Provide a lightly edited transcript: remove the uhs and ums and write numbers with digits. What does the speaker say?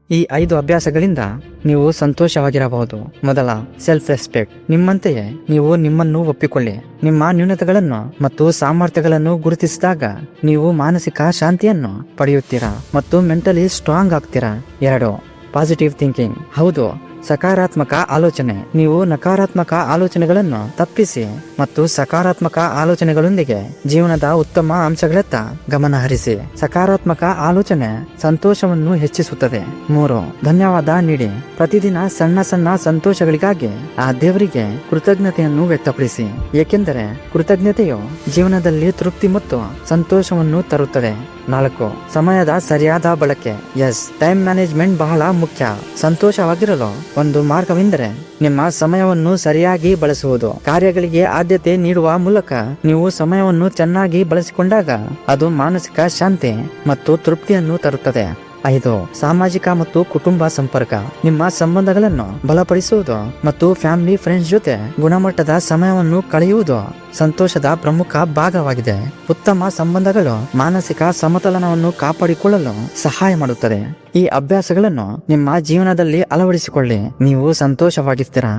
ಈ 5 ಅಭ್ಯಾಸಗಳಿಂದ ನೀವು ಸಂತೋಷವಾಗಿರಬಹುದು. ಮೊದಲ, ಸೆಲ್ಫ್ ರೆಸ್ಪೆಕ್ಟ್. ನಿಮ್ಮಂತೆಯೇ ನೀವು ನಿಮ್ಮನ್ನು ಒಪ್ಪಿಕೊಳ್ಳಿ. ನಿಮ್ಮ ನ್ಯೂನತೆಗಳನ್ನು ಮತ್ತು ಸಾಮರ್ಥ್ಯಗಳನ್ನು ಗುರುತಿಸಿದಾಗ ನೀವು ಮಾನಸಿಕ ಶಾಂತಿಯನ್ನು ಪಡೆಯುತ್ತೀರಾ ಮತ್ತು ಮೆಂಟಲಿ ಸ್ಟ್ರಾಂಗ್ ಆಗ್ತೀರಾ. 2, ಪಾಸಿಟಿವ್ ಥಿಂಕಿಂಗ್. ಹೌದು, ಸಕಾರಾತ್ಮಕ ಆಲೋಚನೆ. ನೀವು ನಕಾರಾತ್ಮಕ ಆಲೋಚನೆಗಳನ್ನು ತಪ್ಪಿಸಿ ಮತ್ತು ಸಕಾರಾತ್ಮಕ ಆಲೋಚನೆಗಳೊಂದಿಗೆ ಜೀವನದ ಉತ್ತಮ ಅಂಶಗಳತ್ತ ಗಮನ ಹರಿಸಿ. ಸಕಾರಾತ್ಮಕ ಆಲೋಚನೆ ಸಂತೋಷವನ್ನು ಹೆಚ್ಚಿಸುತ್ತದೆ. 3, ಧನ್ಯವಾದ ನೀಡಿ. ಪ್ರತಿದಿನ ಸಣ್ಣ ಸಣ್ಣ ಸಂತೋಷಗಳಿಗಾಗಿ ಆ ದೇವರಿಗೆ ಕೃತಜ್ಞತೆಯನ್ನು ವ್ಯಕ್ತಪಡಿಸಿ, ಏಕೆಂದರೆ ಕೃತಜ್ಞತೆಯು ಜೀವನದಲ್ಲಿ ತೃಪ್ತಿ ಮತ್ತು ಸಂತೋಷವನ್ನು ತರುತ್ತದೆ. 4, ಸಮಯದ ಸರಿಯಾದ ಬಳಕೆ. ಎಸ್, ಟೈಮ್ ಮ್ಯಾನೇಜ್ಮೆಂಟ್ ಬಹಳ ಮುಖ್ಯ. ಸಂತೋಷವಾಗಿರಲು ಒಂದು ಮಾರ್ಗವೆಂದರೆ ನಿಮ್ಮ ಸಮಯವನ್ನು ಸರಿಯಾಗಿ ಬಳಸುವುದು. ಕಾರ್ಯಗಳಿಗೆ ಆದ್ಯತೆ ನೀಡುವ ಮೂಲಕ ನೀವು ಸಮಯವನ್ನು ಚೆನ್ನಾಗಿ ಬಳಸಿಕೊಂಡಾಗ ಅದು ಮಾನಸಿಕ ಶಾಂತಿ ಮತ್ತು ತೃಪ್ತಿಯನ್ನು ತರುತ್ತದೆ. 5, ಸಾಮಾಜಿಕ ಮತ್ತು ಕುಟುಂಬ ಸಂಪರ್ಕ. ನಿಮ್ಮ ಸಂಬಂಧಗಳನ್ನು ಬಲಪಡಿಸುವುದು ಮತ್ತು ಫ್ಯಾಮಿಲಿ ಫ್ರೆಂಡ್ಸ್ ಜೊತೆ ಗುಣಮಟ್ಟದ ಸಮಯವನ್ನು ಕಳೆಯುವುದು ಸಂತೋಷದ ಪ್ರಮುಖ ಭಾಗವಾಗಿದೆ. ಉತ್ತಮ ಸಂಬಂಧಗಳು ಮಾನಸಿಕ ಸಮತೋಲನವನ್ನು ಕಾಪಾಡಿಕೊಳ್ಳಲು ಸಹಾಯ ಮಾಡುತ್ತದೆ. ಈ ಅಭ್ಯಾಸಗಳನ್ನು ನಿಮ್ಮ ಜೀವನದಲ್ಲಿ ಅಳವಡಿಸಿಕೊಳ್ಳಿ, ನೀವು ಸಂತೋಷವಾಗಿರ್ತೀರಾ.